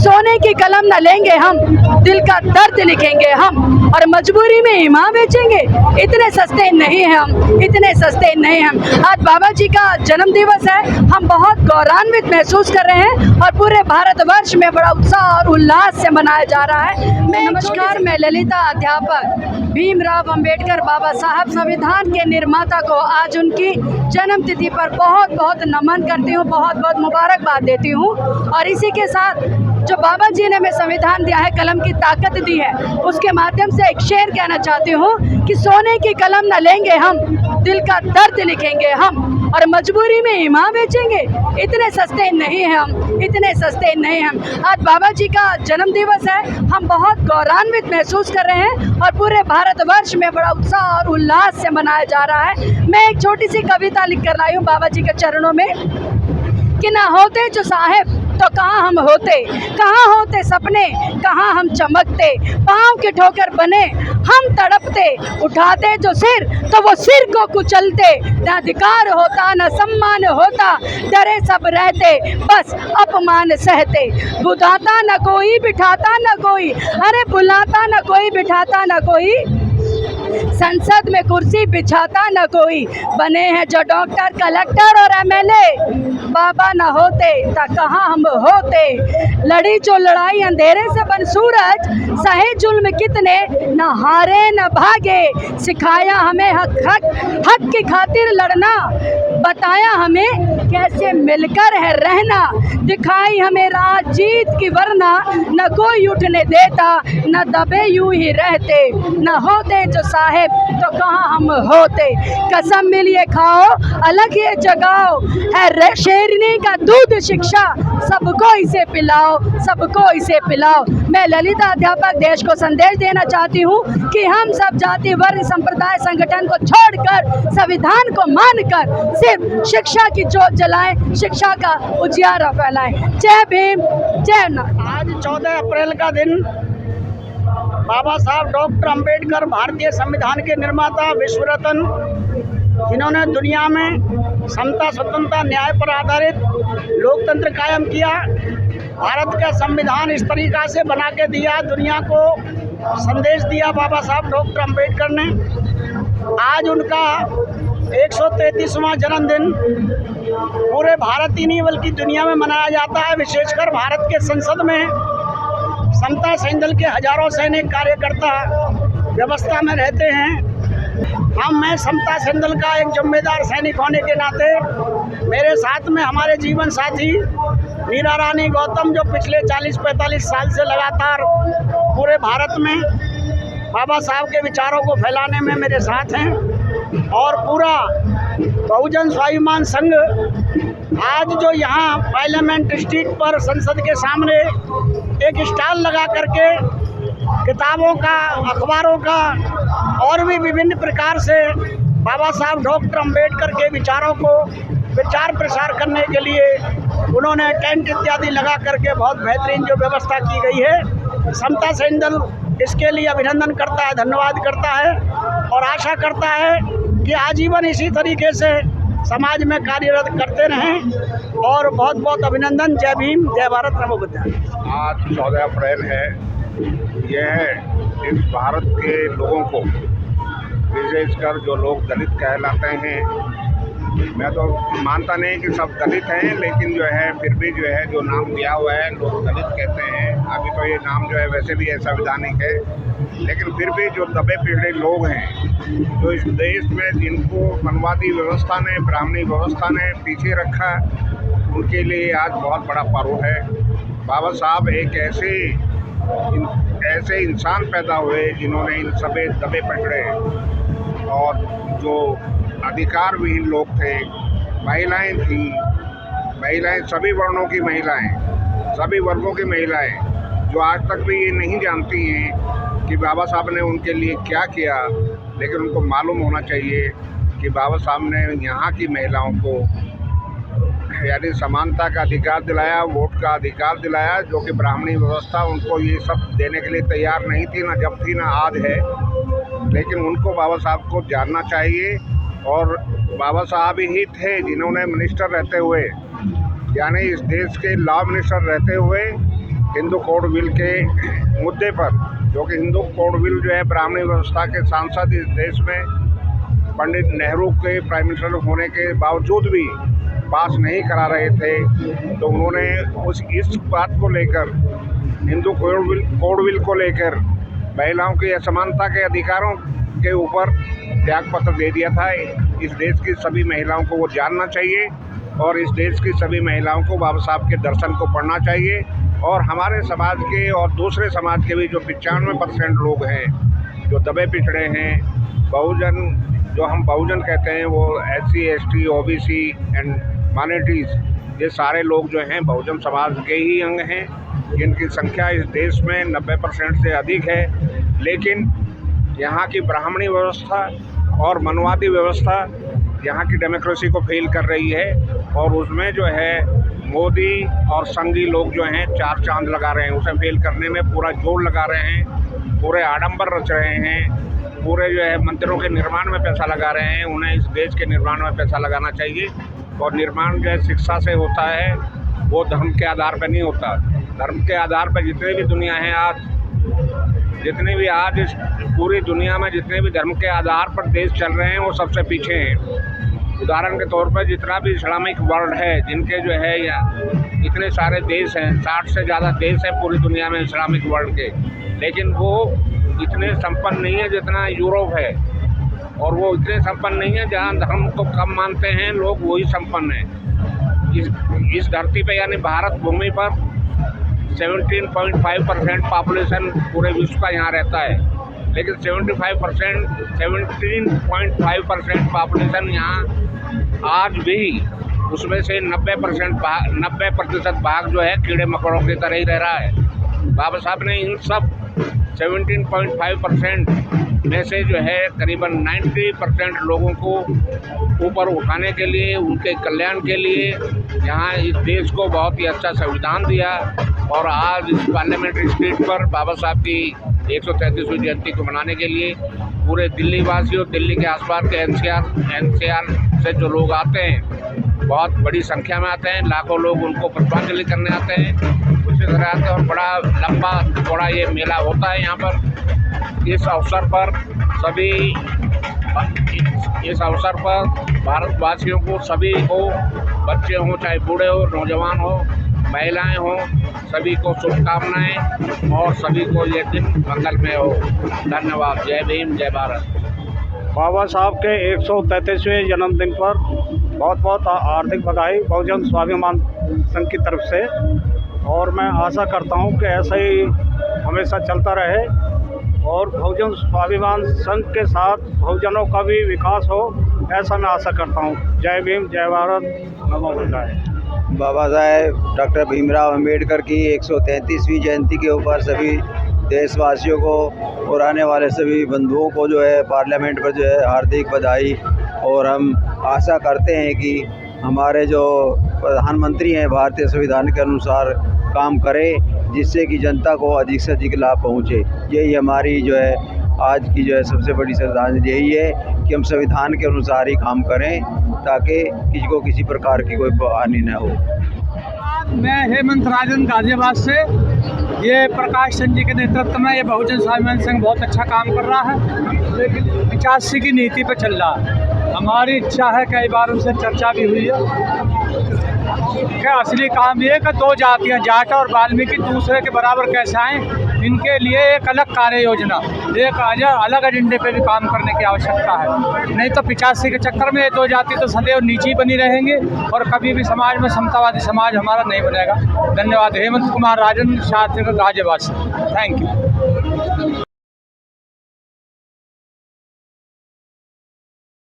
सोने की कलम न लेंगे हम, दिल का दर्द लिखेंगे हम, और मजबूरी में ईमान बेचेंगे। इतने सस्ते नहीं हैं हम, इतने सस्ते नहीं हैं हम। आज बाबा जी का जन्म दिवस है, हम बहुत गौरवान्वित महसूस कर रहे हैं और पूरे भारतवर्ष में बड़ा उत्साह और उल्लास से मनाया जा रहा है। नमस्कार, मैं ललिता, अध्यापक भीमराव अंबेडकर बाबा साहब संविधान के निर्माता को आज उनकी जन्म तिथि पर बहुत बहुत नमन करती हूँ, बहुत बहुत मुबारकबाद देती हूँ। और इसी के साथ जो बाबा जी ने हमें संविधान दिया है, कलम की ताकत दी है, उसके माध्यम से एक शेर कहना चाहती हूँ कि सोने की कलम न लेंगे हम, दिल का दर्द लिखेंगे हम, और मजबूरी में ईमान बेचेंगे। इतने सस्ते नहीं हैं हम, इतने सस्ते नहीं हैं हम। आज बाबा जी का जन्म दिवस है, हम बहुत गौरवान्वित महसूस कर रहे हैं और पूरे भारतवर्ष में बड़ा उत्साह और उल्लास से मनाया जा रहा है। मैं एक छोटी सी कविता लिख कर लाई हूँ बाबा जी के चरणों में कि ना होते जो साहेब तो कहाँ हम होते, कहाँ होते सपने, कहाँ हम चमकते, पाँव के ठोकर बने हम तड़पते, उठाते जो सिर तो वो सिर को कुचलते, न अधिकार होता न सम्मान होता, डरे सब रहते बस अपमान सहते, बुलाता न कोई बिठाता न कोई, अरे बुलाता न कोई बिठाता न कोई, संसद में कुर्सी बिछाता न कोई, बने हैं जो डॉक्टर कलेक्टर और एमएलए, बाबा न होते ता कहाँ हम होते, लड़ी जो लड़ाई अंधेरे से बन सूरज, सहे जुल्म कितने न हारे न भागे, सिखाया हमें हक की खातिर लड़ना, बताया हमें कैसे मिलकर है रहना, दिखाई हमें राह जीत की वरना, न कोई उठने देता न दबे यूं ही रहते, न होते जो साहेब तो कहाँ हम होते, कसम मिलिए खाओ अलग ये जगाओ, है शेरनी का दूध शिक्षा, सबको इसे पिलाओ, सबको इसे पिलाओ। मैं ललिता अध्यापक देश को संदेश देना चाहती हूँ कि हम सब जाति वर्ग संप्रदाय संगठन को छोड़कर संविधान को मानकर सिर्फ शिक्षा की जोत जलाएं, शिक्षा का उजियारा फैलाएं। जय भीम, जय नाथ। आज 14 अप्रैल का दिन बाबा साहब डॉक्टर अंबेडकर, भारतीय संविधान के निर्माता, विश्व रत्न, जिन्होंने दुनिया में समता, स्वतंत्रता, न्याय पर आधारित लोकतंत्र कायम किया। भारत का संविधान इस तरीक़ा से बना के दिया, दुनिया को संदेश दिया बाबा साहब डॉक्टर अंबेडकर ने। आज उनका 133वां जन्मदिन पूरे भारत ही नहीं बल्कि दुनिया में मनाया जाता है। विशेषकर भारत के संसद में समता सैनिक के हजारों सैनिक कार्यकर्ता व्यवस्था में रहते हैं। मैं समता सैनिक का एक जिम्मेदार सैनिक होने के नाते मेरे साथ में हमारे जीवन साथी मीरा रानी गौतम, जो पिछले 40-45 साल से लगातार पूरे भारत में बाबा साहब के विचारों को फैलाने में मेरे साथ हैं, और पूरा बहुजन स्वाभिमान संघ आज जो यहाँ पार्लियामेंट स्ट्रीट पर संसद के सामने एक स्टॉल लगा करके किताबों का, अखबारों का और भी विभिन्न प्रकार से बाबा साहब डॉक्टर अंबेडकर के विचारों को प्रचार प्रसार करने के लिए उन्होंने टेंट इत्यादि लगा करके बहुत बेहतरीन जो व्यवस्था की गई है। समता सैनिक इसके लिए अभिनंदन करता है, धन्यवाद करता है और आशा करता है कि आजीवन इसी तरीके से समाज में कार्यरत करते रहें। और बहुत बहुत अभिनंदन। जय भीम, जय भारत, नमो बुद्धाय। आज 14 अप्रैल है। यह इस भारत के लोगों को, विशेषकर जो लोग दलित कहलाते हैं, मैं तो मानता नहीं कि सब दलित हैं, लेकिन जो है फिर भी जो है जो नाम दिया हुआ है लोग दलित कहते हैं। अभी तो ये नाम जो है वैसे भी है संवैधानिक है, लेकिन फिर भी जो दबे पिछड़े लोग हैं, जो इस देश में जिनको मनवादी व्यवस्था ने, ब्राह्मणी व्यवस्था ने पीछे रखा, उनके लिए आज बहुत बड़ा पर्व है। बाबा साहब एक ऐसे इंसान पैदा हुए जिन्होंने इन सभी दबे पिछड़े और जो अधिकार विहीन लोग थे, महिलाएं थी, महिलाएं सभी वर्णों की महिलाएं, सभी वर्गों की महिलाएं, जो आज तक भी ये नहीं जानती हैं कि बाबा साहब ने उनके लिए क्या किया, लेकिन उनको मालूम होना चाहिए कि बाबा साहब ने यहाँ की महिलाओं को यानी समानता का अधिकार दिलाया, वोट का अधिकार दिलाया, जो कि ब्राह्मणी व्यवस्था उनको ये सब देने के लिए तैयार नहीं थी, ना जब थी ना आज है। लेकिन उनको बाबा साहब को जानना चाहिए, और बाबा साहब ही थे जिन्होंने मिनिस्टर रहते हुए, यानी इस देश के लॉ मिनिस्टर रहते हुए हिंदू कोड बिल के मुद्दे पर, जो कि हिंदू कोड बिल जो है ब्राह्मणी व्यवस्था के सांसद इस देश में पंडित नेहरू के प्राइम मिनिस्टर होने के बावजूद भी पास नहीं करा रहे थे, तो उन्होंने इस बात को लेकर, हिंदू कोड बिल को लेकर महिलाओं की असमानता के अधिकारों के ऊपर त्याग पत्र दे दिया था। इस देश की सभी महिलाओं को वो जानना चाहिए और इस देश की सभी महिलाओं को बाबा साहब के दर्शन को पढ़ना चाहिए। और हमारे समाज के और दूसरे समाज के भी जो 95% लोग हैं जो दबे पिछड़े हैं, बहुजन, जो हम बहुजन कहते हैं, वो SC ST OBC and minorities, ये सारे लोग जो हैं बहुजन समाज के ही अंग हैं, जिनकी संख्या इस देश में 90% से अधिक है। लेकिन यहाँ की ब्राह्मणी व्यवस्था और मनवादी व्यवस्था यहाँ की डेमोक्रेसी को फेल कर रही है और उसमें जो है मोदी और संघी लोग जो हैं चार चांद लगा रहे हैं, उसे फेल करने में पूरा जोर लगा रहे हैं, पूरे आडंबर रच रहे हैं, पूरे जो है मंदिरों के निर्माण में पैसा लगा रहे हैं। उन्हें इस देश के निर्माण में पैसा लगाना चाहिए और निर्माण जो है शिक्षा से होता है, वो धर्म के आधार पर नहीं होता। धर्म के आधार पर जितने भी दुनिया है आज, जितने भी आज इस पूरी दुनिया में जितने भी धर्म के आधार पर देश चल रहे हैं वो सबसे पीछे हैं। उदाहरण के तौर पर जितना भी इस्लामिक वर्ल्ड है, जिनके जो है या इतने सारे देश हैं, 60 से ज़्यादा देश हैं पूरी दुनिया में इस्लामिक वर्ल्ड के, लेकिन वो इतने संपन्न नहीं है जितना यूरोप है, और वो इतने संपन्न नहीं है जहाँ धर्म को कम मानते हैं लोग, वही संपन्न है। इस धरती पर यानी भारत भूमि पर 17.5% पॉपुलेशन पूरे विश्व का यहाँ रहता है, लेकिन 17.5% पॉपुलेशन यहाँ आज भी, उसमें से 90% भाग जो है कीड़े मकोड़ों की तरह ही रह रहा है। बाबा साहब ने इन सब 17.5% में से जो है करीबन 90% लोगों को ऊपर उठाने के लिए, उनके कल्याण के लिए यहाँ इस देश को बहुत ही अच्छा संविधान दिया। और आज इस पार्लियामेंट्री स्ट्रीट पर बाबा साहब की 133वीं जयंती को मनाने के लिए पूरे दिल्ली वासियों, दिल्ली के आसपास के NCR से जो लोग आते हैं, बहुत बड़ी संख्या में आते हैं, लाखों लोग उनको पुष्पांजलि करने आते हैं, उसी तरह आते हैं और बड़ा लंबा चौड़ा ये मेला होता है यहाँ पर। इस अवसर पर भारतवासियों को, सभी को, बच्चे हों चाहे बूढ़े हो, नौजवान हो, महिलाएं हों, सभी को शुभकामनाएं और सभी को ये दिन मंगलमय हो। धन्यवाद। जय भीम, जय भारत। बाबा साहब के 133वें जन्मदिन पर बहुत बहुत हार्दिक बधाई बहुजन स्वाभिमान संघ की तरफ से, और मैं आशा करता हूं कि ऐसा ही हमेशा चलता रहे और बहुजन स्वाभिमान संघ के साथ बहुजनों का भी विकास हो, ऐसा मैं आशा करता हूं। जय भीम, जय भारत, नमो बुद्धाय। बाबा साहेब डॉक्टर भीमराव अंबेडकर की 133वीं जयंती के ऊपर सभी देशवासियों को और आने वाले सभी बंधुओं को जो है पार्लियामेंट पर जो है हार्दिक बधाई। और हम आशा करते हैं कि हमारे जो प्रधानमंत्री हैं भारतीय संविधान के अनुसार काम करें, जिससे कि जनता को अधिक से अधिक लाभ पहुँचे। यही हमारी जो है आज की जो है सबसे बड़ी श्रद्धांजलि यही है कि हम संविधान के अनुसार ही काम करें ताकि किसी को किसी प्रकार की कोई हानि न हो। मैं हेमंत राजन गाजियाबाद से। ये प्रकाश चंद जी के नेतृत्व में ये बहुजन स्वाभिमान संघ बहुत अच्छा काम कर रहा है, लेकिन 85 की नीति पर चल रहा है। हमारी इच्छा है, कई बार उनसे चर्चा भी हुई है, कि असली काम ये है कि दो जातियाँ, जाट और वाल्मीकि दूसरे के बराबर कैसे आएँ, इनके लिए एक अलग कार्य योजना, एक अलग एजेंडे पे भी काम करने की आवश्यकता है। नहीं तो 85 के चक्कर में ये दो जाति तो सदैव नीची बनी रहेंगे और कभी भी समाज में समतावादी समाज हमारा नहीं बनेगा। धन्यवाद। हेमंत कुमार राजन, शास्त्री गाजियाबाद से। Thank you.